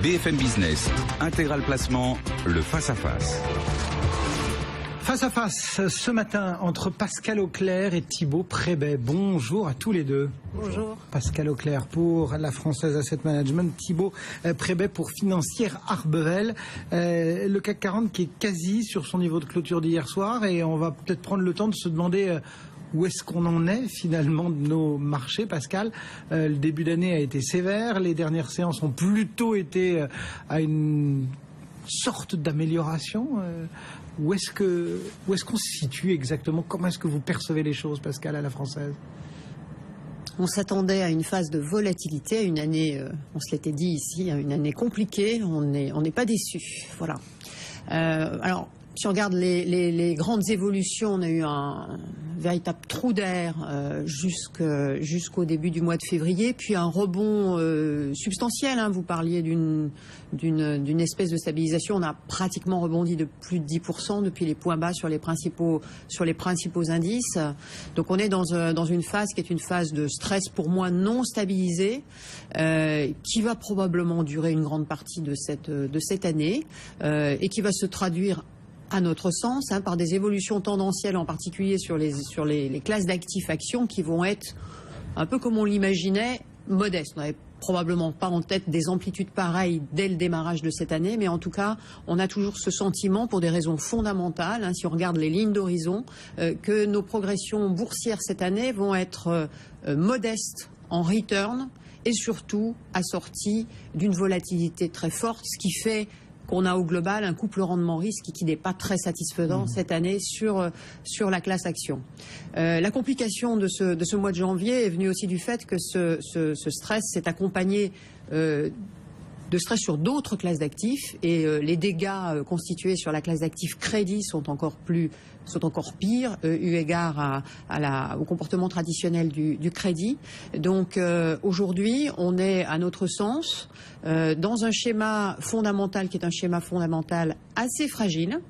BFM Business, Intégral Placement, le face-à-face. Face à face, ce matin, entre Pascal Auclair et Thibaut Prébet. Bonjour à tous les deux. Bonjour. Pascal Auclair pour la Française Asset Management, Thibaut Prébet pour Financière Arbevel. Le CAC 40 qui est quasi sur son niveau de clôture d'hier soir, et on va peut-être prendre le temps de se demander où est-ce qu'on en est finalement de nos marchés, Pascal. Le début d'année a été sévère, les dernières séances ont plutôt été à une sorte d'amélioration. Où est-ce qu'on se situe exactement? Comment est-ce que vous percevez les choses, Pascal, à la Française? On s'attendait à une phase de volatilité, à une année, on se l'était dit ici, à une année compliquée. On n'est pas déçus. Voilà. Alors, si on regarde les grandes évolutions, on a eu un véritable trou d'air jusqu'au début du mois de février, puis un rebond substantiel. Vous parliez d'une espèce de stabilisation. On a pratiquement rebondi de plus de 10% depuis les points bas sur les principaux indices. Donc on est dans une phase qui est une phase de stress pour moi non stabilisée, qui va probablement durer une grande partie de cette année, et qui va se traduire à notre sens, par des évolutions tendancielles, en particulier sur les classes d'actifs actions, qui vont être un peu comme on l'imaginait, modestes. On n'avait probablement pas en tête des amplitudes pareilles dès le démarrage de cette année, mais en tout cas, on a toujours ce sentiment, pour des raisons fondamentales, si on regarde les lignes d'horizon, que nos progressions boursières cette année vont être modestes en return, et surtout assorties d'une volatilité très forte, ce qui fait qu'on a au global un couple rendement-risque qui n'est pas très satisfaisant cette année sur la classe action. La complication de ce mois de janvier est venue aussi du fait que ce stress s'est accompagné de stress sur d'autres classes d'actifs, et les dégâts constitués sur la classe d'actifs crédit sont encore pires, eu égard au comportement traditionnel du crédit. Donc aujourd'hui, on est, à notre sens, dans un schéma fondamental qui est un schéma fondamental assez fragile,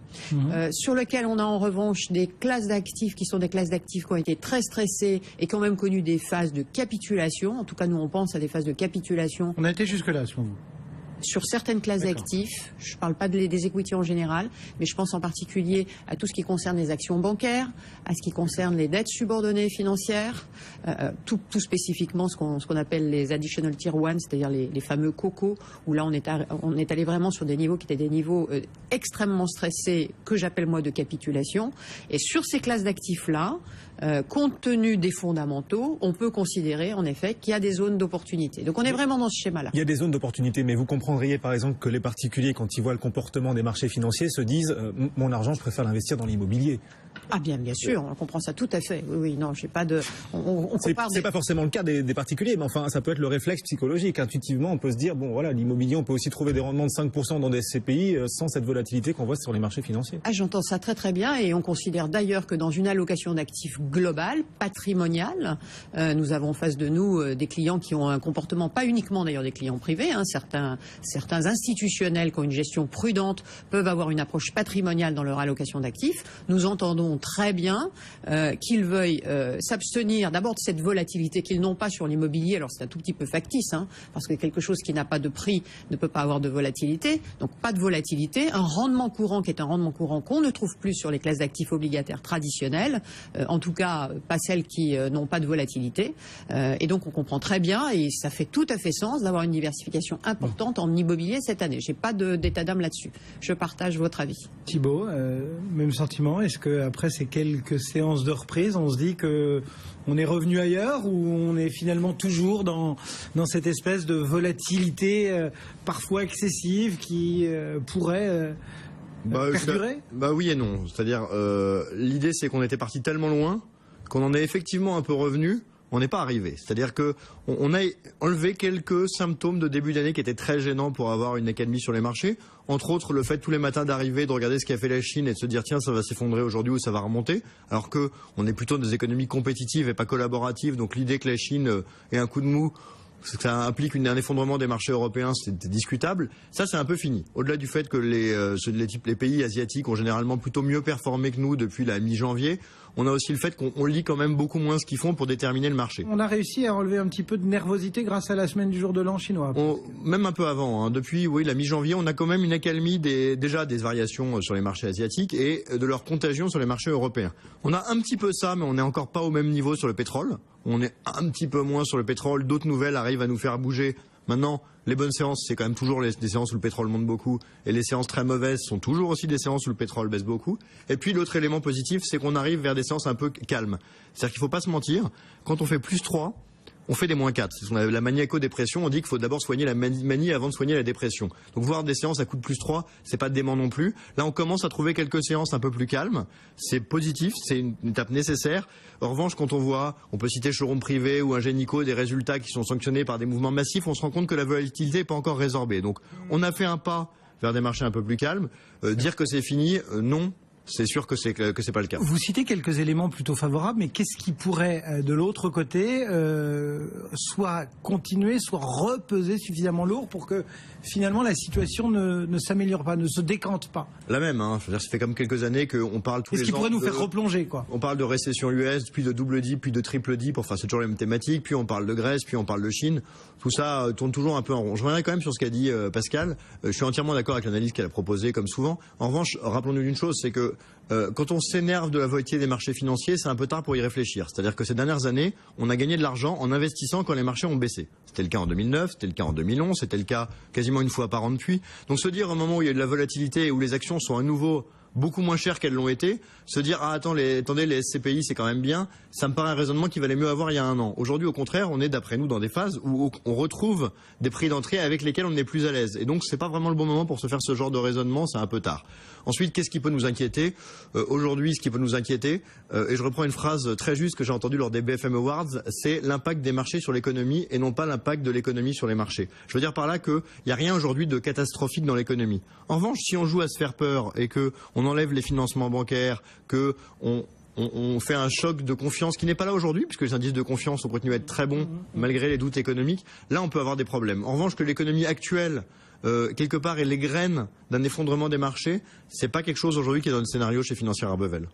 sur lequel on a en revanche des classes d'actifs qui sont des classes d'actifs qui ont été très stressées et qui ont même connu des phases de capitulation. En tout cas, nous, on pense à des phases de capitulation. On a été jusque-là, selon vous? Sur certaines classes d'actifs, je ne parle pas des equities en général, mais je pense en particulier à tout ce qui concerne les actions bancaires, à ce qui concerne les dettes subordonnées financières, tout spécifiquement ce qu'on appelle les additional tier 1, c'est-à-dire les fameux COCO, où là on est allé vraiment sur des niveaux qui étaient des niveaux extrêmement stressés, que j'appelle moi de capitulation. Et sur ces classes d'actifs-là, compte tenu des fondamentaux, on peut considérer en effet qu'il y a des zones d'opportunité. Donc on est vraiment dans ce schéma-là. Il y a des zones d'opportunité, mais vous comprendriez par exemple que les particuliers, quand ils voient le comportement des marchés financiers, se disent mon argent, je préfère l'investir dans l'immobilier. Ah bien sûr, on comprend ça tout à fait. Oui, non, j'ai pas de. C'est pas forcément le cas des particuliers, mais enfin, ça peut être le réflexe psychologique. Intuitivement, on peut se dire bon, voilà, l'immobilier, on peut aussi trouver des rendements de 5% dans des SCPI sans cette volatilité qu'on voit sur les marchés financiers. Ah, j'entends ça très très bien, et on considère d'ailleurs que dans une allocation d'actifs globale, patrimoniale, nous avons en face de nous des clients qui ont un comportement, pas uniquement d'ailleurs des clients privés, certains institutionnels qui ont une gestion prudente peuvent avoir une approche patrimoniale dans leur allocation d'actifs. Nous entendons très bien qu'ils veuillent s'abstenir d'abord de cette volatilité qu'ils n'ont pas sur l'immobilier. Alors c'est un tout petit peu factice, parce que quelque chose qui n'a pas de prix ne peut pas avoir de volatilité. Donc pas de volatilité, un rendement courant qui est un rendement courant qu'on ne trouve plus sur les classes d'actifs obligataires traditionnelles, en tout cas pas celles qui n'ont pas de volatilité. Et donc on comprend très bien, et ça fait tout à fait sens d'avoir une diversification importante en immobilier cette année. J'ai pas d'état d'âme là-dessus. Je partage votre avis. Thibaut, même sentiment. Est-ce que après ces quelques séances de reprise, on se dit que on est revenu ailleurs, ou on est finalement toujours dans cette espèce de volatilité parfois excessive qui pourrait perdurer? Oui et non. C'est-à-dire, l'idée c'est qu'on était parti tellement loin qu'on en est effectivement un peu revenu. On n'est pas arrivé. C'est-à-dire qu'on a enlevé quelques symptômes de début d'année qui étaient très gênants pour avoir une académie sur les marchés. Entre autres, le fait tous les matins d'arriver, de regarder ce qu'a fait la Chine et de se dire tiens, ça va s'effondrer aujourd'hui ou ça va remonter. Alors qu'on est plutôt dans des économies compétitives et pas collaboratives. Donc l'idée que la Chine ait un coup de mou, Ça implique un effondrement des marchés européens, c'est discutable. Ça, c'est un peu fini. Au-delà du fait que les pays asiatiques ont généralement plutôt mieux performé que nous depuis la mi-janvier, on a aussi le fait qu'on lit quand même beaucoup moins ce qu'ils font pour déterminer le marché. On a réussi à relever un petit peu de nervosité grâce à la semaine du jour de l'an chinois. Même un peu avant, hein. Depuis la mi-janvier, on a quand même une accalmie déjà des variations sur les marchés asiatiques et de leur contagion sur les marchés européens. On a un petit peu ça, mais on n'est encore pas au même niveau sur le pétrole. On est un petit peu moins sur le pétrole. D'autres nouvelles arrivent à nous faire bouger. Maintenant, les bonnes séances, c'est quand même toujours des séances où le pétrole monte beaucoup. Et les séances très mauvaises sont toujours aussi des séances où le pétrole baisse beaucoup. Et puis l'autre élément positif, c'est qu'on arrive vers des séances un peu calmes. C'est-à-dire qu'il ne faut pas se mentir. Quand on fait plus 3, on fait des moins 4. C'est ce qu'on appelle la maniaco-dépression. On dit qu'il faut d'abord soigner la manie avant de soigner la dépression. Donc voir des séances à coup de plus 3, c'est pas dément non plus. Là, on commence à trouver quelques séances un peu plus calmes. C'est positif, c'est une étape nécessaire. En revanche, quand on peut citer Showroom Privé ou Ingenico, des résultats qui sont sanctionnés par des mouvements massifs, on se rend compte que la volatilité n'est pas encore résorbée. Donc on a fait un pas vers des marchés un peu plus calmes. Dire que c'est fini, non. C'est sûr que c'est pas le cas. Vous citez quelques éléments plutôt favorables, mais qu'est-ce qui pourrait, de l'autre côté, soit continuer, soit repeser suffisamment lourd pour que finalement la situation ne s'améliore pas, ne se décante pas? La même, hein. Je veux dire, ça fait comme quelques années qu'on parle tous les ans. Qu'est-ce qui pourrait nous faire replonger, quoi? On parle de récession US, puis de double dip, puis de triple dip. Enfin, c'est toujours les mêmes thématiques. Puis on parle de Grèce, puis on parle de Chine. Tout ça tourne toujours un peu en rond. Je reviendrai quand même sur ce qu'a dit Pascal. Je suis entièrement d'accord avec l'analyse qu'elle a proposée, comme souvent. En revanche, rappelons-nous d'une chose, c'est que quand on s'énerve de la volatilité des marchés financiers, c'est un peu tard pour y réfléchir. C'est-à-dire que ces dernières années, on a gagné de l'argent en investissant quand les marchés ont baissé. C'était le cas en 2009, c'était le cas en 2011, c'était le cas quasiment une fois par an depuis. Donc se dire au moment où il y a de la volatilité et où les actions sont à nouveau beaucoup moins chères qu'elles l'ont été, se dire attendez les SCPI c'est quand même bien, ça me paraît un raisonnement qu'il valait mieux avoir il y a un an. Aujourd'hui au contraire, on est d'après nous dans des phases où on retrouve des prix d'entrée avec lesquels on est plus à l'aise. Et donc c'est pas vraiment le bon moment pour se faire ce genre de raisonnement, c'est un peu tard. Ensuite, qu'est-ce qui peut nous inquiéter aujourd'hui? Ce qui peut nous inquiéter, et je reprends une phrase très juste que j'ai entendue lors des BFM Awards, c'est l'impact des marchés sur l'économie et non pas l'impact de l'économie sur les marchés. Je veux dire par là qu'il n'y a rien aujourd'hui de catastrophique dans l'économie. En revanche, si on joue à se faire peur et que on enlève les financements bancaires, que on fait un choc de confiance qui n'est pas là aujourd'hui, puisque les indices de confiance ont continué à être très bons malgré les doutes économiques, là on peut avoir des problèmes. En revanche, que l'économie actuelle quelque part est les graines d'un effondrement des marchés, c'est pas quelque chose aujourd'hui qui est dans le scénario chez Financière Arbevel.